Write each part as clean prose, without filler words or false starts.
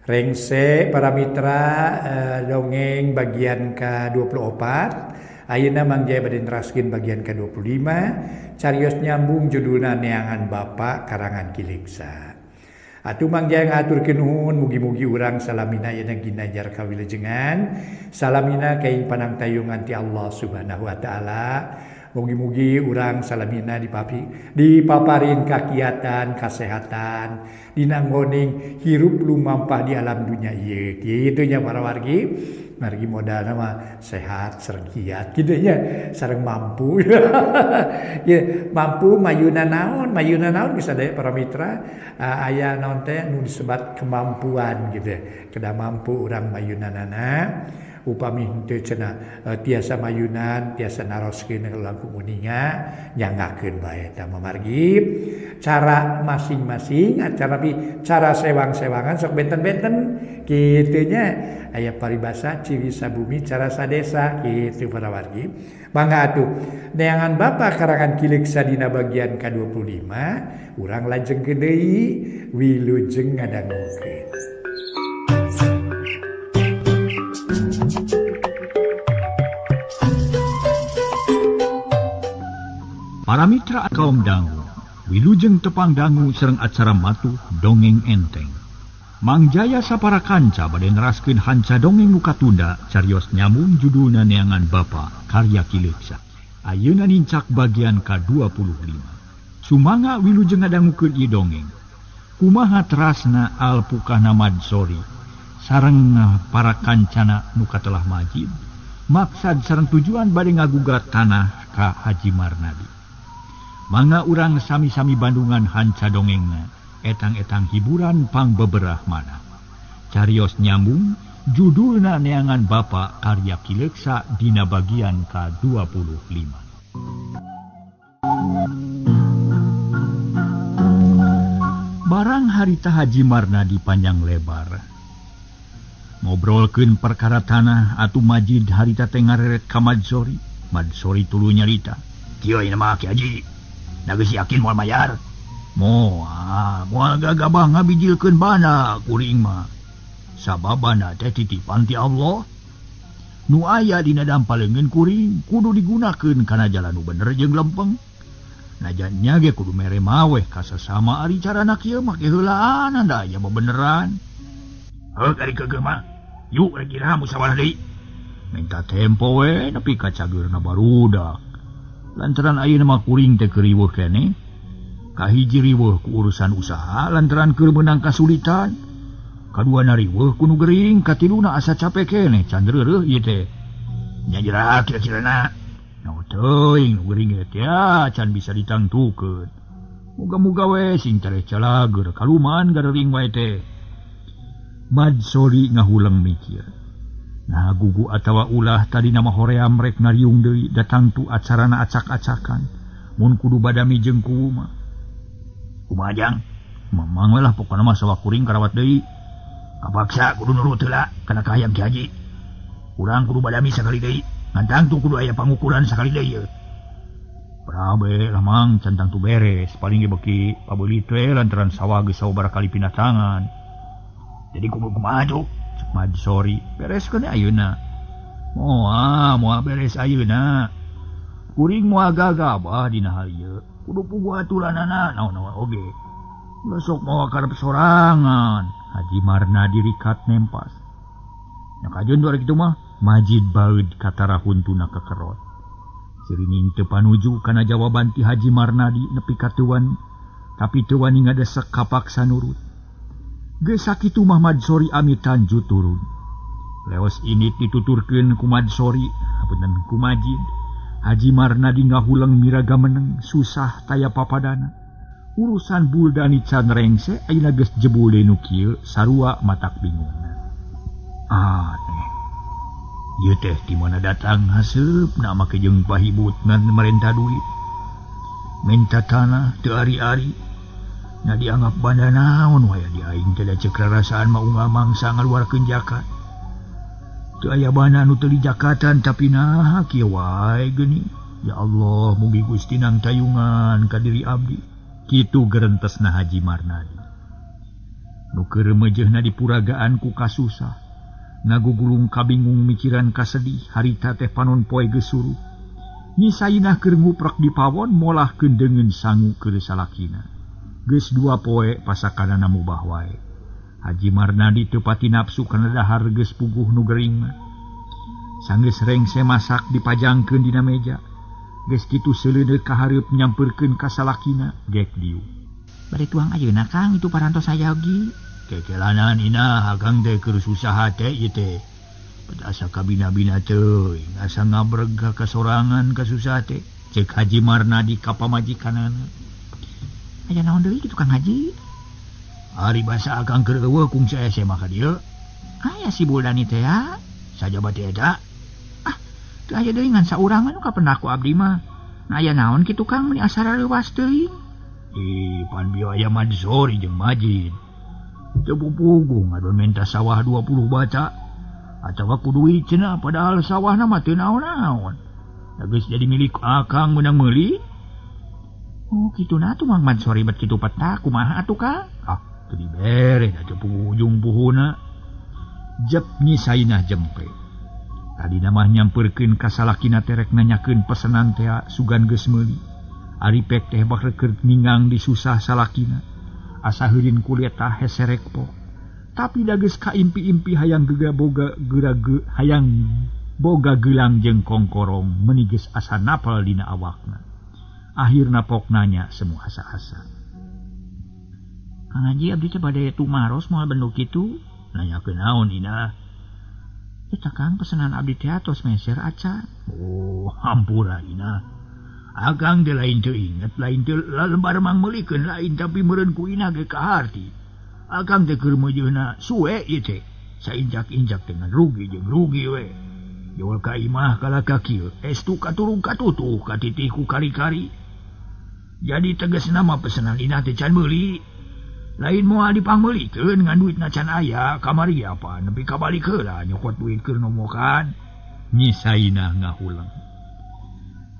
Rengse para mitra dongeng bagian ke-24. Ayeuna Mang Jaya bade neraskeun bagian ke-25. Carios nyambung judulna Neangan Bapa karangan Kiliksa. Atuh Mang Jaya ngaturkeun nuhun mugi-mugi urang salamina yeuna ginajar kawilujengan. Salamina kaing panangtayungan ti Allah Subhanahu wa taala. Mugi-mugi urang salamina dipaparin kakiatan, kesehatan, dinanggoning hirup lumampah di alam dunia ieu. Kitu nya para wargi. Margi modalna mah sehat sareng kiat kitu nya sareng mampu. Ya, mampu mayuna naon bisa daya para mitra. Aya naon teh nu disebat kemampuan gitu. Kedah mampu urang mayunanana. Upami henteu cenah tiasa mayunan tiasa naroskeun lampu kuninga nyanggakeun bae eta mamargi cara masing-masing cara sewang-sewangan sok benten-benten kitu nya aya paribasa ciri sabumi cara sadesa kitu para wargi. Mangga atuh Neangan Bapa karangan Kiliksa dina bagian ke-25 urang lajengkeun deui wilujeng ngadangukeun. Para mitra kaum dangu, wilujeng tepang dangu sareng acara matuh dongeng enteng. Mang Jaya sapara kanca bade neraskeun hanca dongeng nu katunda carios nyambung judulna Neangan Bapa karya Kiliksa. Ayeuna nincak bagian ka-25. Sumangga wilujeng ngadangukeun ieu dongeng. Kumaha terasna alpukahna Madsori sareng para kancana nu katelah Majid maksad sareng tujuan bade ngagugat tanah ka Haji Marnadi. Mangga urang sami-sami bandungan hanca dongengna etang-etang hiburan pang beberah mana. Carios nyambung judulna Neangan Bapa karya Kiliksa dina bagian ka-25. Barang harita Haji Marnadi panjang lebar ngobrolkeun perkara tanah atuh Majid harita teh ngareret ka Madsori. Madsori tuluy nyarita, "Kieu ieu mah Ki Haji, da geus yakin moal mayar?" Moal gagabah ngabijilkeun bana kuring mah. Sababana teh titipan ti Allah. Nu aya dina dampaleungeun kuring kudu digunakeun kana jalan nu bener jeung lempeng. Najannya ge kudu mere maweh ka sasama ari carana kieu make heulaan da aya bebeneran. Heuh ari keugeuh mah. Yuk rek ira musyawarah deui. Minta tempo we nepi ka cageurna barudak. Lantaran ayeuna mah kuring teh keur riweuh keneh. Kahiji riweuh ku urusan usaha lantaran keur meunang kasulitan. Kaduana riweuh ku nu gering, katiluna asa capek keneh can reureuh ieu teh. Nya jeraha kira-kirana. Naon teuing nu gering teh can bisa ditangtukeun. Muga-muga we sing tareh calageur kaluman gareuring wae teh. Madsori ngahulang mikir. Nah gugu atawa ulah tadi nama hoream rek ngariung deui datang tu acarana acak-acakan. Mun kudu badami jeung kumaha. Kumaha jang? Mamang we lah pokona mah sawa kuring karawat deui. Kapaksa kudu nurut heula kana kahayang Ki Haji. Urang kudu badami sakali deui. Ngantang tu kudu aya pangukuran sakali deui. Prabe lah mang centang tu beres paling ge beki pabeulit we lantaran sawah geus sabaraha kali pindah tangan. Jadi kumaha tuh? Madsori bereskeun ayeuna. Moal beres ayeuna. Kuring moal gagabah dina hal ieu. Kudu puguh aturanana naon-naon oge. Besok moal karep sorangan. Haji Marnadi rikat nempas. Nya kajeun dua kitu mah Majid baeud katarahuntuna kekerot. Sirining teu panuju kana jawaban ti Haji Marnadi nepi ka tuan, tapi teu wani ngadesek kapaksa nurut. Geus sakitu mah Madsori amitan ju turun. Leos ini dituturkeun ku Madsori, hapunten ku Majid. Haji Marnadi ngahulang miraga meneng, susah taya papadana. Urusan buldani can rengse ayeuna geus jebul nu kieu sarua matak bingungna. Aneh. Ieu teh di mana datang haseupna make jeung pahibut ngan merenta duit. Minta tanah teu ari-ari. Na dianggap banda naon waya di aing teh da ceuk rarasaan maunggah mangsa ngaluarkeun zakat. Teu aya bana nu teu dijakatan tapi naha kieu wae geuning. Ya Allah mugi Gusti nang tayungan ka diri abdi. Kitu gerentesna Haji Marnadi. Nu keur remejehna dipuragaan ku kasusah, ngagugulung kabingung mikiran kasedih, harita teh panon poe geus suruh. Nyi Sainah keur nguprak di pawon molah kendengeun sangu keur salakina. Geus 2 poe pasakanana mubah wae. Haji Marnadi teu pati nafsu kana dahar geus puguh nu gering mah. Sanggeus rengse masak dipajangkeun dina meja. Geus kitu seuleudeut ka hareup nyampeurkeun ka salakina gek diu. Bade tuang ayeuna Kang itu parantos sayaogi. Kekelanan ina akang teh keur susah hate ieu teh. Asa kabina-bina teuing, asa ngabreg ka kasorangan ka susah teh. Cek Haji Marnadi ka pamajikanana. Aya naon deui kitu Kang Haji? Ari basa akang keur eueuh kungsi SMA ka dieu. Aya si Buldani teh ya. Sajabat eta. Teu aya deui ngan saurang anu kapendak ku abdi mah. Nah aya naon kitu Kang meni asara leuwas teuing? Pan biaya Mansori jeung Majid. Teu pupugu ngadon menta sawah 20 bata. Atawa ku duit cenah padahal sawahna mah teu naon-naon. Da geus jadi milik akang meunang meuli. Oh kitu na tuh Mang Mansori bet kitu petak kumaha atuh Kang? Teu dibere da teu puguh ujung puhuna. Jep Nyi Sainah jempe. Tadi mah nyampeurkeun ka salakina terek nanyakeun pesenan teh sugan geus meuli. Ari pek teh bakal keur ningang disusah salakina. Asa heureun kuliah tah heserek po. Tapi da geus kaimpi-impi hayang hayang boga gelang jeung kongkorong meuni geus asa napal dina awakna. Akhirna pok nanya semua asa-asa. Kang Haji abdi teh bade tumaros moal bentuk kitu. Nanyakeun naon ina? Eta Kang pesanan abdi teh tos meser acan. Oh, hampura ina. Akang teh lain teu inget, lain teu lembar mang meulikeun lain tapi meureun ku ina ge kaharti. Akang teh keur meujeuhna suwe ieu teh. Sainjak-injak dengan rugi jeung rugi we. Jol ka imah kalaka kieu, estu katurung katutuh katitih ku kari-kari. Jadi tegasna mah pesanan ina teh can meuli. Lain moal dipangmeulikeun ngan duitna can aya, kamari apa nepi kabalik heula nyokot duit keur nomokan. Nyi Sainah ngahulang.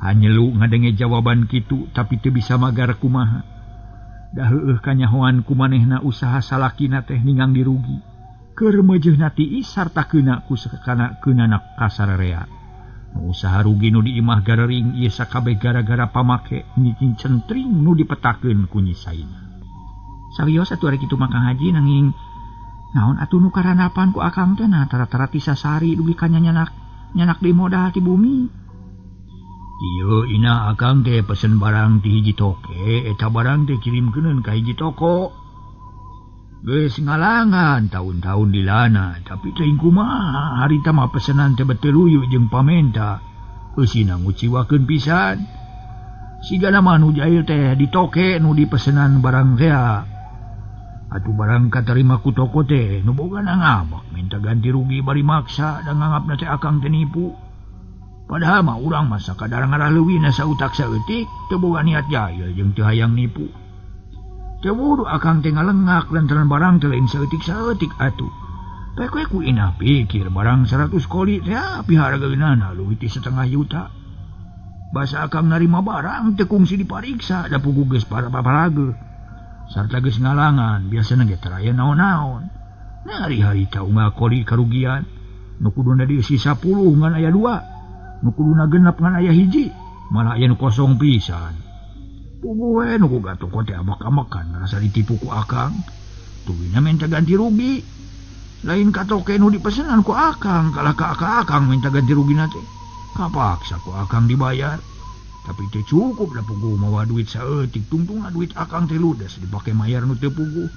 Hanyelu ngadenge jawaban kitu tapi teu bisa magar kumaha. Da heueuh kanyahoan kumanehna usaha salakina teh ningang dirugi. Keur meujeuhna tiis sarta keuna ku sakana keunana kasararea. Nu usaha rugi nu diimah garering ieu sakabeh gara-gara pamake nyicing centring nu dipetakeun ku Nyi Sainah. Sawios atuh ari kitu mah Kang Haji nanging naon atuh nu karanapan ku akang teh na tara-tara ti sasari dugi ka nyanak deui modal ti bumi. Ieu ina akang teh pesen barang ti hiji toke, eta barang teh kirimkeun ka hiji toko. Geus ngalangan tahun-tahun dilana, tapi teuing kumaha harita mah pesenan teh beteu luyu jeung pamenta. Eusina nguciwakeun pisan. Sigana mah nu jahil teh ditoke nu dipesenan barang teh. Atuh barang katarima ku toko teh nu bogana ngabak minta ganti rugi bari maksa da nganggapna teh akang teh nipu. Padahal mah urang mah sakadar ngarah leuwihna sautak saeutik teu boga niat jahil jeung teu hayang nipu. Teu wudu akang teh ngalengak lantaran barang teh lain saeutik-saeutik atuh. Pek ku inah pikir barang 100 koli teh api hargaeunana leuwih ti 1,5 juta. Basa akang narima barang teu kungsi dipariksa da puguh geus parageuh. Sarta geus ngalangan biasana ge teu aya naon-naon. Nari harita unggal koli karugian. Nu kuduna dieusi 10 ngan aya 2. Nu kuduna 6 ngan aya 1. Malah aya nu kosong pisan. Puguh we nu boga toko teh amak-amakan rasa ditipu ku akang. Tuwina minta ganti rugi. Lain katoke nu dipesenan ku akang, kalah ka akang minta ganti rugina teh. Kapaksa ku akang dibayar. Tapi teh cukup da puguh mawa duit saeutik, tungtungna duit akang teh ludes dipake mayar nu teu puguh.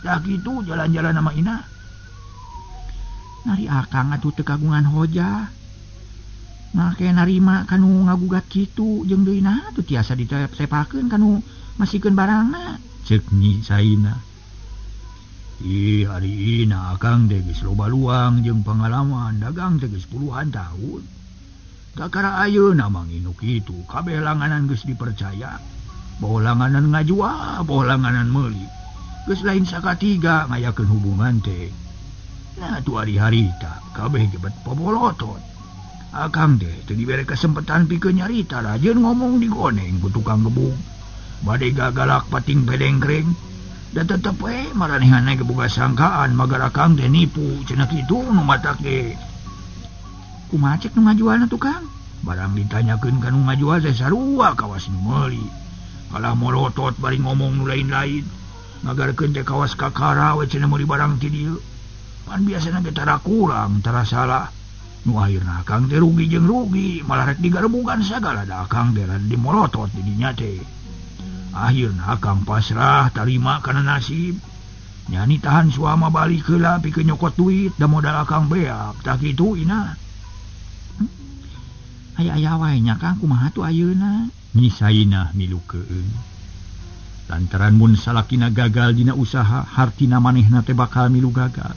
Da kitu jalan-jalan sama ina. Nari akang atuh teu kagungan hoja. Make narima kanu ngagugat kitu jeung deuna atuh tiasa ditepakeun kanu masikeun barangna. Ceuk Nyi Sainah. Hari ina akang teh geus loba luang jeung pengalaman dagang teh geus puluhan tahun. Kakara ayeuna manginu kitu kabeh langanan geus dipercaya. Boh langanan ngajual, boh langanan meuli. Geus lain sakatiga ngayakeun hubungan teh. Nah tu hari-harita kabeh gebet pobolotot. Akang teh teu dibere kesempatan pikeun nyarita rajin ngomong digoneng ku tukang gebung. Bade gagalak pating pedengkreng. Da tetep maranehanna boga sangkaan magara Kang teh nipu cenah kitu nu matak ge. Kumaha cek nu ngajualna tukang? Barang ditanyakeun ka nu ngajual teh sarua kawas nu meuli. Kalah morotot bari ngomong nu lain-lain. Ngagarkeun teh kawas kakara we cenah meuli barang ti dieu. Pan biasana ge tara kurang, tara salah. Nu akhirna Kang teh rugi jeung rugi, malah rek digarebugan sagala da Kang teh dimorotot di dinya teh. Akhirna Kang pasrah tarima kana nasib. Nyani tahan suama balik heula pikeun nyokot duit da modal Kang beak. Tah kitu ina. Aya-aya wae nya Kang kumaha tu ayeuna? Nyi Sainah milukeun. Lantaran mun salakina gagal dina usaha, hartina manehna teh bakal milu gagal.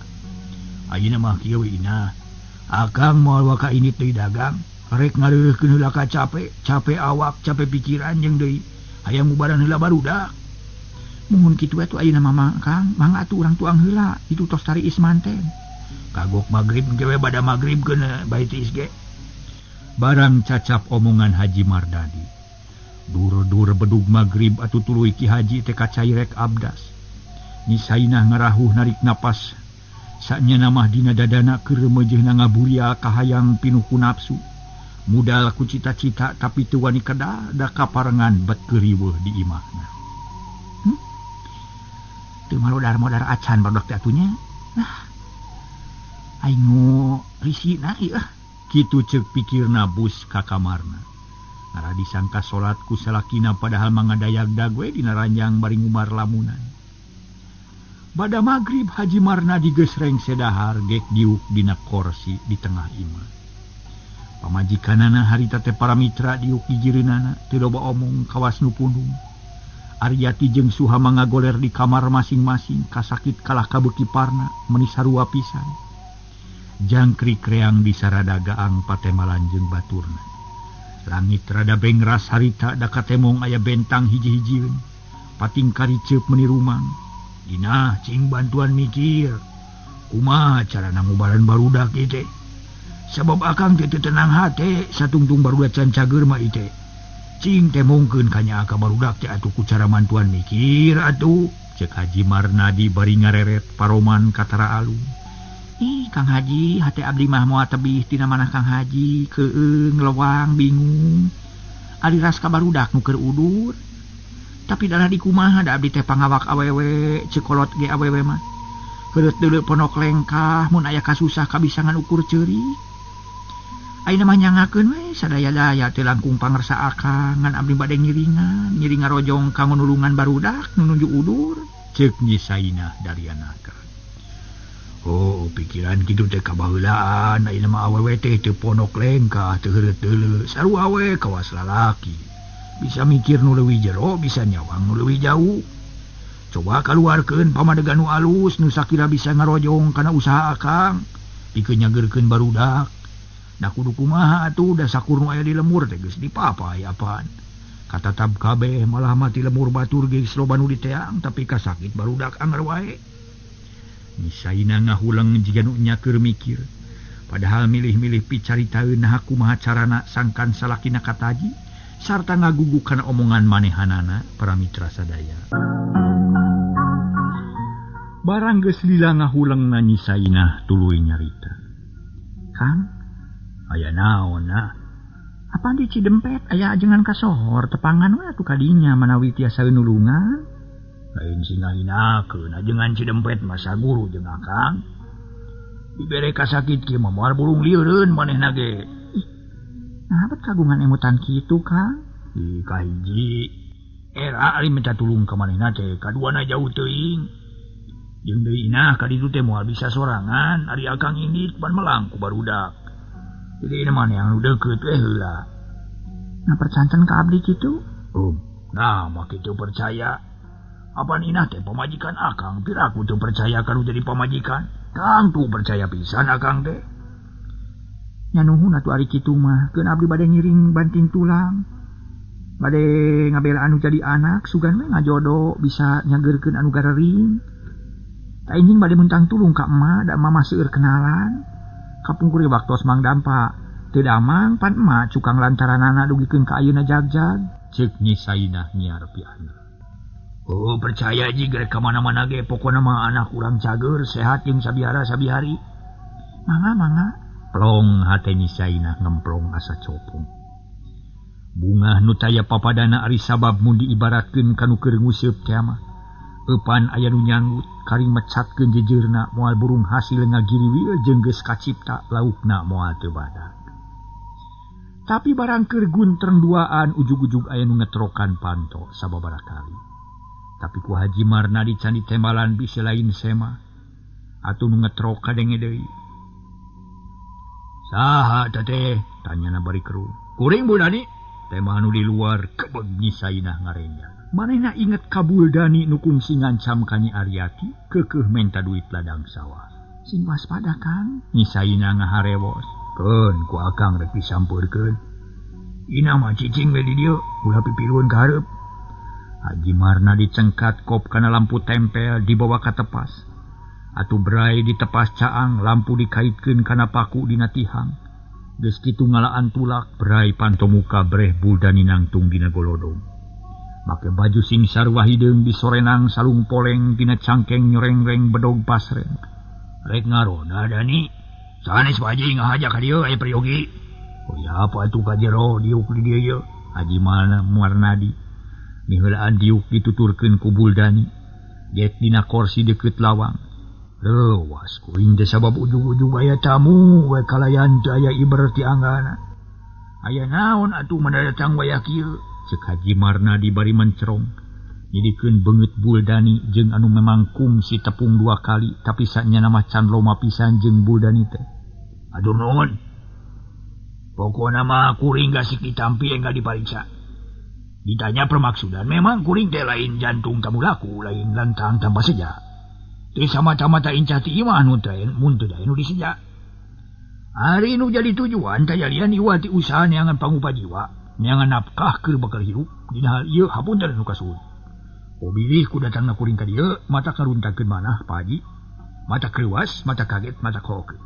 Ayeuna mah kieu ina. Akang moal ka init deui dagang, rek ngareukeun heula ka capek awak, capek pikiran jeung deui. Hayang mubaran heula barudak. Mun kitu atuh ayeuna mah Kang, mangga atuh urang tuang heula itu tos tari isman teh. Kagok magrib gewe bada magrib keuna bae tiis ge. Barang cacap omongan Haji Mardadi. Dur-dur bedug magrib atuh tuluy Ki Haji teh kacai rek abdas. Nyi Sainah ngarahuh narik napas. Saknya namah dina dadana keur reumeujeunna ngaburia kahayang pinuh ku nafsu. Mudal ku cita-cita tapi teu wani kedah da kaparengan bet keuriweuh di imahna. Teu modar-modar acan barudak teh atunya. Nah. Aing nu risina ieu. Kitu ceuk pikirna bus ka kamarna. Ngara disangka salat ku salakina padahal mangadayak dagwe dina ranjang bari ngumar lamunan. Bada magrib Haji Marnadi geus rengse dahar gek diuk dina kursi di tengah imah. Pamajikanana harita teh para mitra diuk di jireunana teu loba omong kawas nu pundung. Aryati jeung Suha mangagoler di kamar masing-masing kasakit kalah kabeuki parna meuni sarua pisan. Jangkrik reang di sarada gaang patemalan jeung baturna. Langit rada bengras harita da katemong aya bentang hiji-hijieun. Pating kariceup meuni rumang. Dina cing bantuan mikir. Kumaha carana ngubaran barudak ieu teh? Sabab akang teh tenang hate satungtung barudak can cager mah ieu teh. Cing teh mungkeun kanya ka barudak teh atuh ku cara mantuan mikir atuh. Cek Haji Marnadi bari ngareret paroman katara alung. Ih Kang Haji, hate abdi mah moal tebih tina manah Kang Haji, keueung lewang bingung. Ari ras ka barudak nu keur udur. Tapi dana di kumaha da abdi teh pangawak awewe, cekolot ge awewe mah. Heureut deuleu ponok lengkah mun aya kasusah kabisangan ukur ceurik. Ayeuna mah nyangakeun we sadaya-daya teh langkung pangersa akang ngan abdi bade ngiringan ngarojong ka nulungan barudak nu nuju udur. Ceuk Nyi Sainah dari anaka. Oh, pikiran kitu teh kabaheulaan ayeuna mah awewe teh teu ponok lengkah teu heureut deuleu sarua we kawas lalaki. Bisa mikir nu leuwih jero, bisa nyawang nu leuwih jauh. Coba kaluarkeun pamadegan nu alus nu sakira bisa ngarojong kana usaha akang pikeun nyageurkeun barudak. Da kudu kumaha atuh da sakur nu aya di lemur teh geus dipapai apaan. Katatap kabeh malah mati lemur batur ge sloba nu diteang tapi kasakit barudak anger wae. Nyi Sainah ngahulang jiga nu nya keur mikir. Padahal milih-milih picaritaeun naha kumaha carana sangkan salakina kataji sarta ngaguguk kana omongan manehanana para mitra sadaya. Barang geus lila ngahuleungna Nyi Sainah tuluy nyarita. Kang, aya naon nah? Apaan di Cidempet aya ajengan kasohor tepangan we atuh kadinya manawi tiasa nulungan. Lain singahinakeun ajengan Cidempet masa guru jeung akang. Dibere kasakit kieu mah moal burung lieureun manehna ge. Nah, bet kagungan emutan kitu, Kang? Di kahiji era ari minta tulung ka manehna teh, kaduana jauh teuing. Jeung deui inah ka ditu teh moal bisa sorangan, ari akang indit pan melang ku barudak. Jadi ini mana yang udah deket heula. Nah percanten ka abdi kitu? Nah mah kitu percaya. Apa inah teh pamajikan akang, piraku teu percaya kanu jadi pamajikan. Kang tuh percaya pisan akang teh. Nya nuhun atuh ari kitu mah, keun abdi bade ngiring banting tulang. Bade ngabela anu jadi anak, sugan we ngajodo bisa nyageurkeun anu garering. Ta injing bade mentang tulung ka emak, da emak maseueur kenalan. Kapungkuri waktos Mang Dampa teu damang pan emak cukang lantaranana dugikeun ka ayeuna jagjag. Ceuk Nyi Sainah nyiar pian. Oh percaya jika ke mana-mana ge pokokna mah anak urang cager sehat jeung sabiara sabihari. Mangga plong hate Nyisaina ngemplong asa copong. Bunga nu taya papadana ari sabab mun diibaratkeun kanu keur nguseup teh mah. Eupan aya nu nyanggut karing mecatkeun jejeurna moal burung hasil ngagiriwi jeung geus kacipta laukna moal teu badak. Tapi barang keur guntreng duaan ujug-ujug aya nu ngetrokan panto sababaraha kali. Tapi ku Haji Marnadi candi tembalan bisi lain sema atuh nu ngetrok kadenge deui. Saha teh? Tanyana bari keru. Kuring Buldani? Tema anu di luar kebeg Nyisaina ngarenjang. Manehna inget ka Buldani nu kungsi ngancam ka Nyi Aryati keukeuh menta duit ladang sawah. Sing waspada Kang. Nyisaina ngaharewos. Keun ku akang rek disampeurkeun. Ina mah cicing we di dieu, ulah pipilueun ka hareup. Haji Marnadi cengkat kop kana lampu tempel dibawa ka tepas. Atuh berai ditepas caang lampu dikaitkeun kana paku dina tihang. Geus kitu ngalaan tulak berai panto muka breh Buldani nangtung dina golodong. Make baju sing sarua hideung disorenang salung poleng dina cangkeng nyorengreng bedog pasreng. Rek ngaroda Dani. Sanes Pak Haji ngahaja ka dieu aya priyogi. Oh ya apa atuh ka jero diuk di dieu ye. Haji Marnadi niheulaan diuk dituturkeun ku Buldani. Get dina kursi deukeut lawang. Leuwas kuring teh sabab ujug-ujug aya tamu we kalayan teu aya ibarat ti anggana. Aya naon atuh mendatang wayah kieu? Ceuk Haji Marnadi bari mencerong. Nyidikeun beungeut Buldani jeung anu memang kungsi tepung 2 kali tapi sanyana mah can loma pisan jeung Buldani teh. Aduh nuhun. Pokona mah kuring gasik ditampi enggal dipariksa. Ditanya permaksudan, memang kuring teh lain jantung tamu laku, lain lantang tambah seja. Teh samata-mata incah ti imah nu teh mun teu dae nu diseja. Ari nu jadi tujuan teh lian iwati usaha neangan pangupa jiwa, neangan nafkah keur bakal hirup dina hal ieu hapunten nu kasuhun. Bilih ku datangna kuring ka dieu, mata karuntakeun manah Pak Haji. Mata kreuwas, mata kaget, mata kokeun.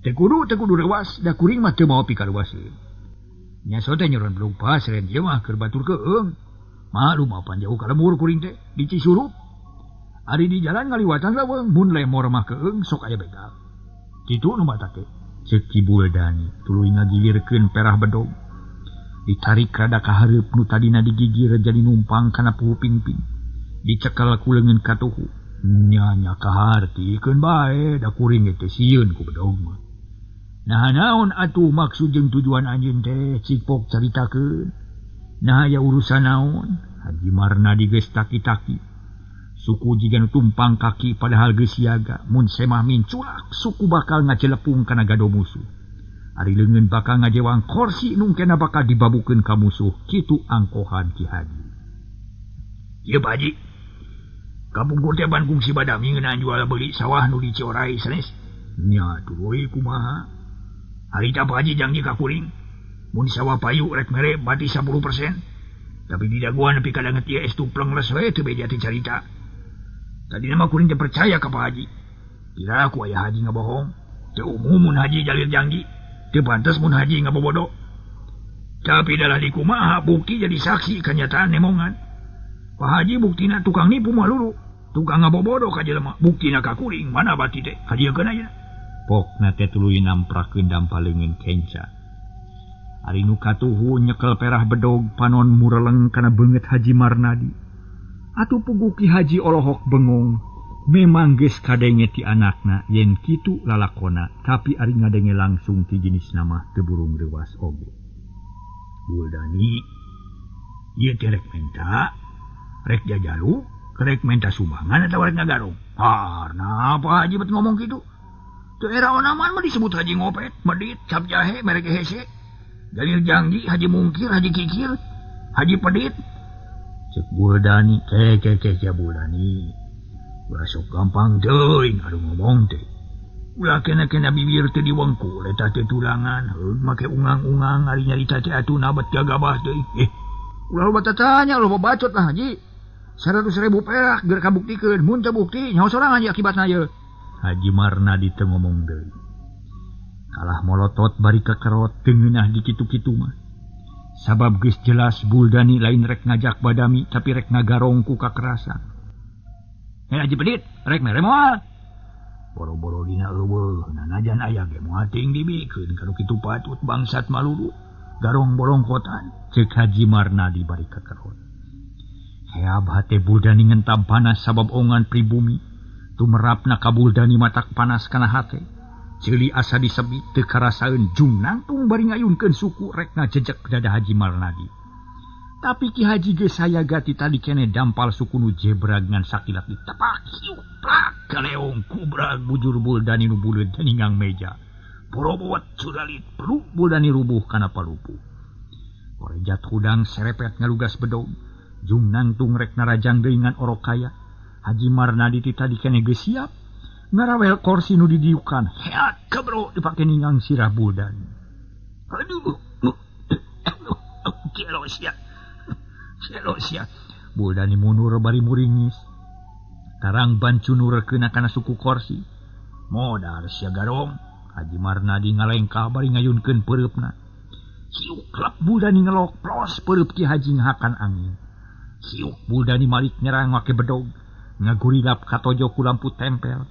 Teh kudu rewas, da kuring mah teu mau pikareuwas. Nya sote nyoron belum pas ren ieu mah keur batur keung. Malum apan jauh ka lembur kuring teh di Cisurup. Ari di jalan ngaliwatan leuweung mun lemor mah keung sok aya begal. Kitu nu mata teh. Ceuk Ki Buldani tuluy ngagilirkeun perah bedog. Ditarik rada ka hareup nu tadina digigir jadi numpang kana puhu pingping. Dicekel ku leungeun katuhu. Nya kahartikeun bae da kuring teh sieun ku bedog mah. Nah naon atuh maksud jeung tujuan anjeun teh cipok caritakeun. Nah aya urusan naon? Haji Marnadi geus taki-taki. Suku jiga nu tumpang kaki padahal geus siaga. Mun semah minculak suku bakal ngacelepung kana gado musuh. Ari leungeun bakal ngajewang kursi nu kena bakal dibabukeun ka musuh. Kitu angkohan Ki Haji. Ieu Pak Haji. Kapungkur teh ban kungsi badami ngeunaan jual beli sawah nu di Ciorai sanes. Nya tuluy kumaha? Harita Pak Haji janji ka kuring. Mun sawah payu rek mere bati 10%. Tapi di daguan nepi kada ngeut ieu estupleng les we teu beja ti carita. Tadina mah kuring teh percaya ka Pak Haji. Kira ku aya Haji ngabohong. Teu umum mun Haji jalin janji. Teu pantes mun Haji ngabobodo. Tapi dalah di kumaha bukti jadi saksi kenyataan nemongan. Pak Haji buktina tukang nipu mah lulu. Tukang ngabobodo ka jelema buktina ka kuring mana bati teh kajiekeun aja. Pokna teh tuluy namprakeun dampaleungeun kenca. Ari nu katuhu nyekel perah bedog panon mureleng kana beungeut Haji Marnadi. Atuh puguh Ki Haji olohok bengong. Memang geus kadenge ti anakna yen kitu lalakona, tapi ari ngadenge langsung ti jenis nama teu burung reuwas oge. Buldani, ieu teh rek menta, rek jajalu, rek menta sumbangan atawa rek ngagarong. Harna Pak Haji bet ngomong kitu? Teu era onaman mah disebut Haji ngopet, medit, cap jahe, merek hese. Galil janji, Haji mungkir, Haji kikir, Haji pedit. Cek Buldani, cek Buldani. Ulah sok gampang teuing adu ngomong teh. Ulah kena bibir teh diwengkul eta teh tulangan, heug make ungang-ungang ari nyarita teh atuna bet gagabah teh. Ulah loba tanya, loba bacot lah Haji. 100.000 perak geus kabuktikeun, mun teu bukti nyaho sorangan ieu akibatna ieu. Haji Marnadi teu ngomong deui. Kalah molotot bari kekerot teu ngeunah di kitu-kitu mah. Sabab geus jelas Buldani lain rek ngajak badami tapi rek ngagarong ku kakerasan. Haji Bedit, rek mere moal. Boro-boro dina eueuh, nanajan aya ge moal ting dibikeun kanu kitu patut bangsat malulu. Garong bolongkotan, cek Haji Marnadi bari kekeron. Heab hate Buldani ngentam panas sabab ongan pribumi. Tumerapna ka Buldani matak panas kana hate. Ceuli asa disebi teu karasaeun jung nangtung bari ngayunkeun suku rek ngajejek dada Haji Marnadi. Tapi Ki Haji ge sayaga ti tadi kene dampal suku nu jebrag ngan sakilat ditepak hiuk plak kaleong kubrag bujur Buldani nu buleud deningang meja. Borobot curalit peluk Buldani rubuh kana palupuh. Korejat hudang serepet ngalugas bedog. Jung nangtung rek narajang deui ngan orok kaya. Haji Marnadi ti tadi kene geus siap. Ngarawel kursi nu didiukan. Heat kabro dipake ningang sirah Buldani. Aduh. Kelo sia. Buldani mundur bari muringis. Tarang bancu nurekeun kana suku kursi. Modal sia garong. Haji Marnadi ngalengkah bari ngayunkeun peureupna. Hiuk klap Buldani ngelok plos peureub Ki Haji ngahakan angin. Hiuk Buldani malik nyerang make bedog. Ngagurilap katojo ku lampu tempel.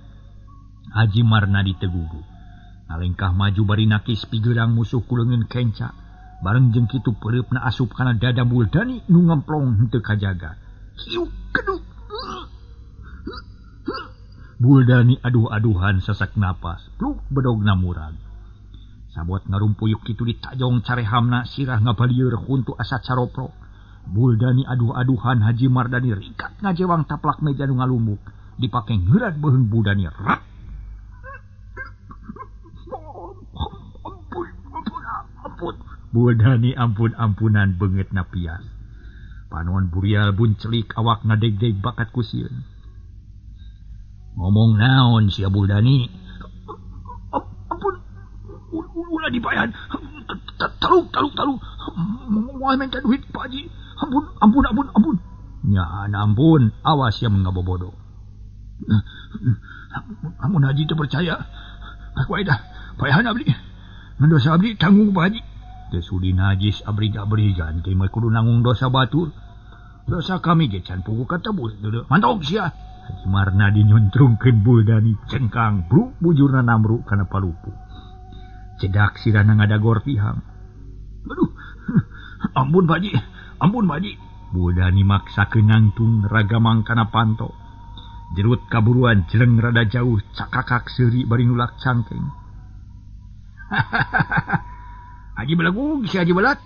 Haji Marnadi tegugu. Ngalengkah maju bari nakis pigeurang musuh ku leungeun kenca. Bareng jeung kitu peureupna asup kana dada Buldani nu ngemplong henteu kajaga. Hiuk keduk. Buldani aduh-aduhan sesak napas, pluk bedogna murag. Sabot ngarumpuyuk kitu ditajong carehamna sirah ngabalieur huntu asa caroprok. Buldani aduh-aduhan Haji Marnadi rikat ngajewang taplak meja nu ngalumbuk, dipake ngeurat beuheung Buldani rak. Ampun. Buldani ampun-ampunan beungeutna pias. Panon burial buncelik awak ngadeg-deg bakat kusieun. Ngomong naon sia Buldani? Ampun, ulah dipayan. Taluk. Moal minta duit Pak Haji. Ampun. Nyaan ampun, awas ya mengabobodo. Amun Haji teu percaya. Aku dah, payahan abdi. Mendosa abdi tanggung Pak Haji. Teu sudi najis abri ganti mah kudu nanggung dosa batur. Dosa kami ge can pugu katebus. Mantap sia. Haji Marnadi nyuntrungkeun Buldani cengkang bruk bujurna namru kana palupu. Cedak sirana ngadagor tihang. Aduh, ampun Pak Haji. Buldani maksakeun nangtung ragamang kana panto. Jerut kaburuan jeleng rada jauh cakakak seuri bari nulak cangkeng. Haji belagung si Haji belat.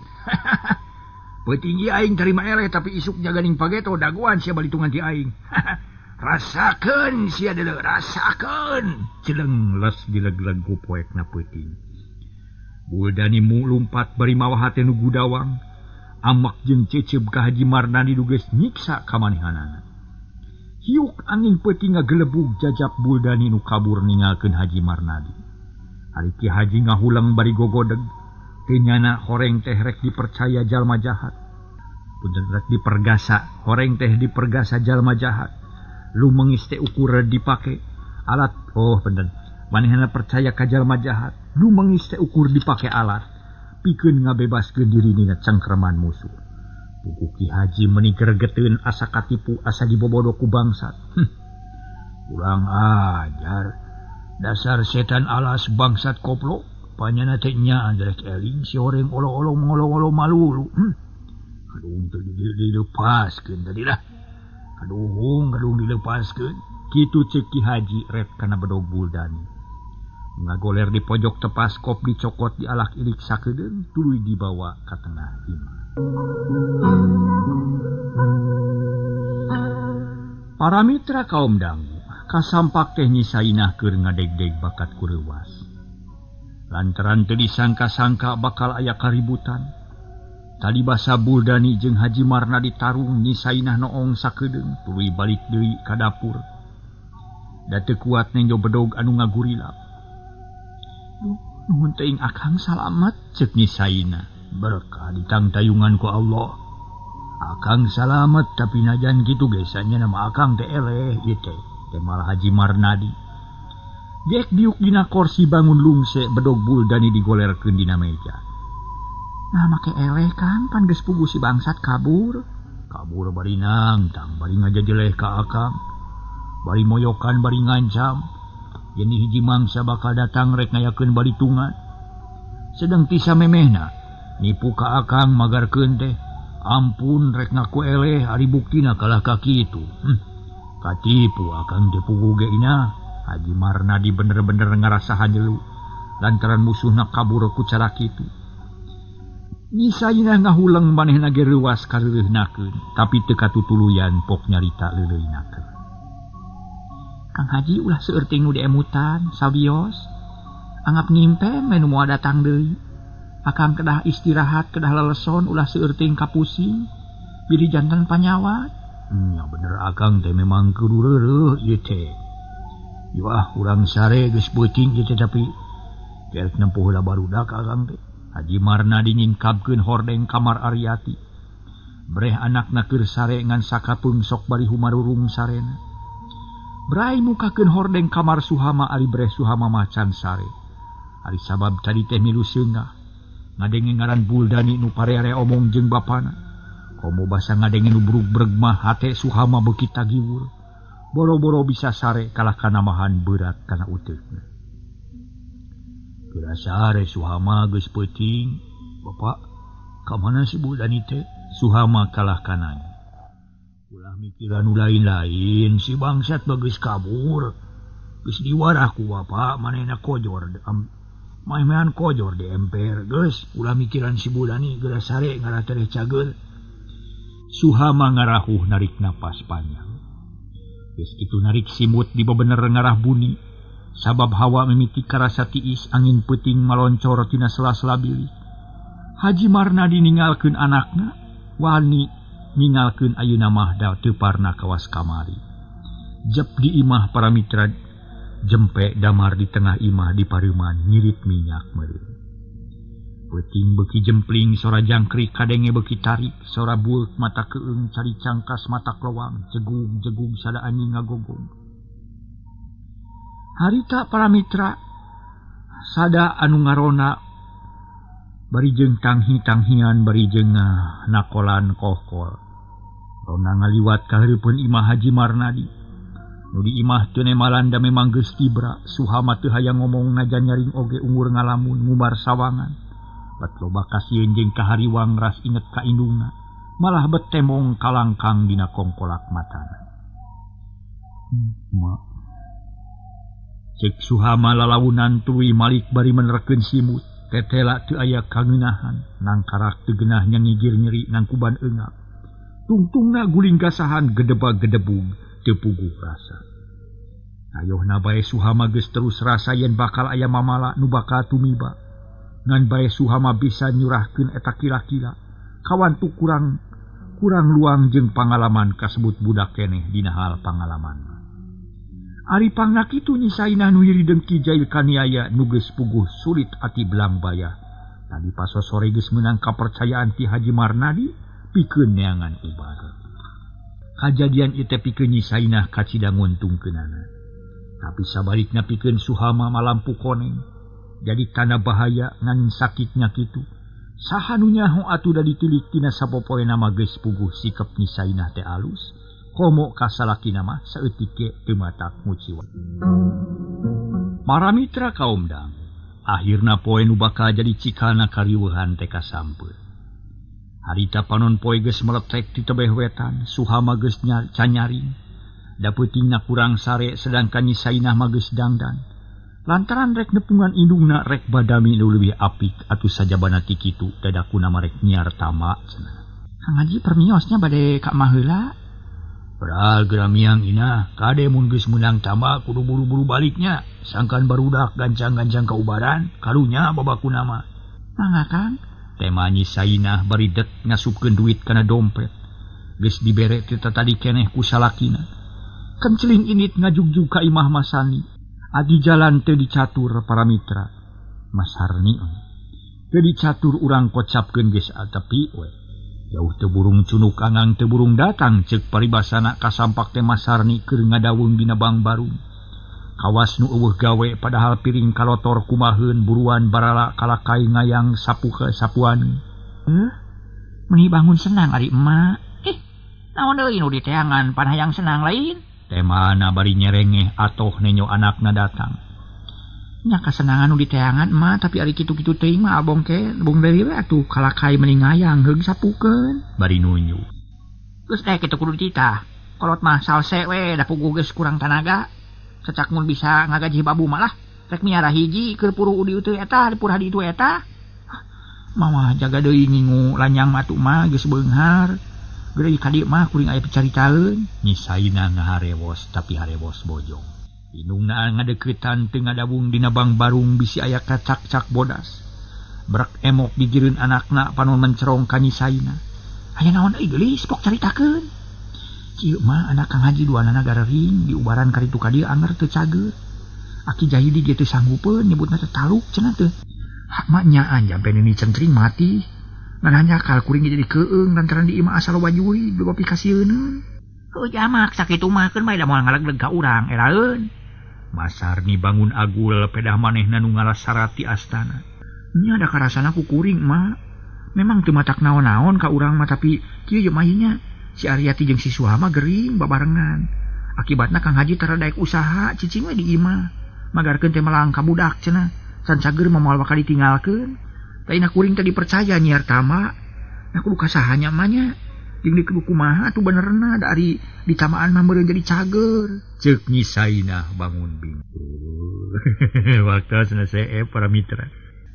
Petinggi aing tarima eleh tapi isuk jaganing pageto daguan sia balitungan ti aing. Rasakeun sia deuleu, rasakeun. Jeleng les dileg-leg ku poekna peuting. Buldani lumpat bari mawah hate nu gudawang. Amak jeung cecep ka Haji Marnadi nu geus nyiksa kamanehanana. Hiuk angin peuting ngagelebug jajab Buldani nu kabur ninggalkeun Haji Marnadi. Ari Ki Haji ngahulang bari gogodeg. Teu nyana horeng teh rek dipercaya jalma jahat. Punten rek dipergasa, horeng teh dipergasa jalma jahat. Lumengis teh ukur dipake alat. Oh bener, manehna percaya ka jalma jahat. Lumengis teh ukur dipake alat. Pikeun ngabebaskeun diri dina cangkreman musuh. Puguh Ki Haji meuni gregeteun asa katipu asa dibobodo ku bangsat. Kurang ajar. Dasar setan alas bangsat koplo. Panyana teh nya andrek eling si horeng olo-olo ngolo-olo malulu. Aduh teu dilepaskeun tadi lah. Kadung dilepaskeun. Kitu ceuk Ki Haji ret kana bedog Buldani. Ngagoler di pojok tepas kop dicokot di alak ilik sakedeung tuluy dibawa ka tengah imah. Para mitra kaum dangu kasampak teh nyisainah keur ngadeg-deg bakat kureuwas. Lantaran teu disangka-sangka bakal aya kaributan. Tadi basa Buldani jeung Haji Marnadi tarung nyisainah noong sakedeung tuluy balik deui ka dapur. Da teu kuat nengjo bedog anu ngagurilap. Nuhun teuing akang salamet ceuk nyisainah. Berkah ditang tayungan ku Allah. Akang salamet tapi najan kitu gesanya nama akang teh eleh ieu teh malah Haji Marnadi. Gek diuk dina kursi bangun lungse bedog Buldani digolerkeun dina meja. Nah make eleh Kang pan geus puguh si bangsat kabur. Kabur bari nangtang, bari ngajajeleh ka akang. Bari moyokan, bari ngancam. Jadi hiji mangsa bakal datang rek ngayakeun bari tungan. Sedang tisa memehna, nipu ka akang magarkeun teh. Ampun rek ngaku eleh ari buktina kalah ka kitu. Katipu akang teh puguh ge ina. Haji Marnadi bener-bener ngarasa hanyelu lantaran musuhna kabur ku cara kitu. Misaina ngahulang manehna ge reuas kareureunnakeun, tapi teu katutuluyan pok nyarita leuleuinakeun. Kang Haji ulah seueur ting nu diemutan, sabios. Angap ngimpen menu moal datang deui. Akang kedah istirahat, kedah leleson ulah seueur ting kapusing. Biri jantan panyawat. Ya bener akang teh memang kudu reureuh ieu teh. Wah, urang sare geus beuting ieu teh tapi kerek nempuh heula barudak akang teh. Haji Marnadi nyingkapkeun hordeng kamar Aryati. Breh anakna keur sare ngan sakapeung sok bari humarurung sarena. Brai mukakeun hordeng kamar Suhama ari breh Suhama macan sare. Ari sabab tadi teh milu seunggah. Ngadenge ngaran Buldani nu pareare omong jeung bapana. Komo basa ngadenge nu brug-breg mah hate Suhama beuki tagiwur. Boro-boro bisa sare kalah kanamahan berat kana uteukna. Kira sare Suhama geus peuting. Bapak, ka mana si Buldani teh? Suhama kalah kananya. Ulah mikiran nu lain-lain, si bangsat bagus kabur. Geus diwarah ku bapak, manehna kojor. Maemean kojor di emper. Geus, ulah mikiran si Buldani geura sare ngarah tereh cageul. Suhama ngarahuh narik napas panjang. Geus kitu narik simut di bebener ngarah buni. Sabab hawa mimiti karasa tiis angin peuting maloncor tina sela-sela bilik. Haji Marnadi ninggalkeun anakna, wani ninggalkeun ayeuna mah da teu parna kawas kamari. Jep di imah para mitra jempe damar di tengah imah di pareuman ngirit minyak meureun. Peuting beuki jempling sora jangkrik kadenge beuki tarik, sora bueuk mata keung cari cangkas mata klowang, jegung-jegung sada anjing ngagogong. Harita para mitra sada anu ngarona bari jeung tanghi-tanghian bari jeung nakolan kohkol. Rona ngaliwat ka hareupeun imah Haji Marnadi. Nu di imah teu malanda memang geus tibra. Suhama teu hayang ngomong najan nyaring oge umur ngalamun ngumbar sawangan. Bet loba kasieun jeung kahariwang ras inget ka indungna. Malah bet temong kalangkang dina kongkolak matana. Mak cek Suhama lalawunan tuluy malik bari menerkeun simut. Tetela teu aya kangeunahan. Nang karak teu geunah nyangigir nyeri nang kuban eungap. Tungtungna guling gasahan gedebag-gedebug teu puguh rasa. Ayohna bae Suhama geus terus rasa yen bakal aya mamala nu bakal tumiba. Ngan bae Suhama bisa nyurahkeun eta kila-kila. Kawan tu kurang luang jeung pangalaman kasebut budak keneh dina hal pangalaman. Ari pangna kitu nyisaina nu hiri dengki jail kaniaya nu geus puguh sulit ati belang bayah. Tadi pasosore geus meunang kapercayaan ti Haji Marnadi pikeun neangan ibarat. Kajadian ieu teh pikeun nyisaina kacida nguntungkeunana. Tapi sabalikna pikeun Suhama malampu koneng. Jadi tanda bahaya ngan sakitnya kitu. Saha nu nyaho atuh da ditilik tina sapopoena mah geus puguh sikep nyisaina teh alus. Komo kasalakina mah saeutik ge teu matak muciwa. Para mitra kaum dang, akhirna poe nu bakal jadi cikalna kariweuhan teh kasampeun. Harita panon poe geus meletek di tebeh wetan, Suhama geus canyaring. Da peutingna kurang sare sedangkan nyisainah mah geus dangdan. Lantaran rek nepungan indungna rek badami nu leuwih apik atuh sajabana ti kitu dadakuna mah rek nyiar tamak cenah. Kang Haji permiosnya bade ka mah heula. Padahal geramiang ina, kade mun geus meunang tamak kudu buru-buru baliknya. Sangkan barudak gancang-gancang kaubaran, karunya babakuna mah. Mangga Kang. Tema nyisainah bari det ngasupkeun duit kana dompet. Geus dibere teh tadi keneh ku salakina. Kenceling init ngajugjug ka imah Masani. Adi jalan teu dicatur para mitra. Mas Harni teu dicatur urang kocapkeun geus atepi we. Jauh teu burung cunuk angang teu burung datang ceuk paribasana kasampak teh Mas Harni keur ngadaweung dina bang barung. Kawas nu eueuh gawe padahal piring kalotor kumaheun buruan barala kalakai ngayang sapu ke sapuan. Meni bangun senang ari emak. Naon deui nu diteangan pan hayang senang lain? Temana bari nyerengeh atoh nenyo anakna datang. Nya kasenangan nu diteangan emak tapi ari kitu-kitu teuing mah abong ke bong deui we atuh kalakai meni ngayang heung sapukeun. Bari nunyu. Geus teh kitu kudu dititah. Kolot mah salse we da puguh geus kurang tanaga. Cecak mun bisa ngagaji babu malah rek miara hiji keur puru udi teu eta pur hadi itu eta. Mama jaga deui ngingu lanyang matu mah geus beunghar. Geus ka dieu mah kuring aya pacaritaeun. Nyisaina ngaharewos tapi harewos bojong. Indungna ngadeuketan teu ngadabung dina bang barung bisi aya kacak-cak bodas. Brek emok digireun anakna panon mencerong ka nyisaina. Aya naon deui geulis pok caritakeun. Cieu mah anak Kang Haji duanana garering diubaran karitu ka dieu anger teu cager. Aki Jahidi dia teu sanggupeun nyebutna teh taluk cenah teh. Hak mah nyaan jampe nini centring mati. Ngananya kal kuring jadi keung lantaran di imah asal wajui beuba pikasieun. Heuh jamak sakitu mah keun bae da moal ngalegleg ka urang eraeun. Masar ni bangun agul pedah manehna nu ngalassarat ti astana. Nya da karasana ku kuring mah. Memang teu matak naon-naon ka urang mah tapi kieu ye mahinya si Aryati jeung si Suhama gering babarengan. Akibatna Kang Haji tara daek usaha cicing we di imah. Magarkeun teh melang ka budak cenah. San cager mah moal bakal ditinggalkeun. Taina kuring teh dipercaya nyiar tama. Nah kudu kasahanya mah nya. Jeung dikudu kumaha atuh benerna da ari ditamaan mah meureun jadi cager. Ceuk nyisaina bangun bingkul. Waktu selesai para mitra.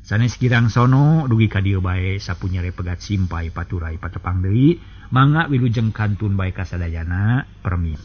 Sanes kirang sono dugi ka dieu bae sapunyere pegat simpai paturai patepang deui mangga wilujeng kantun bae kasadayana permi.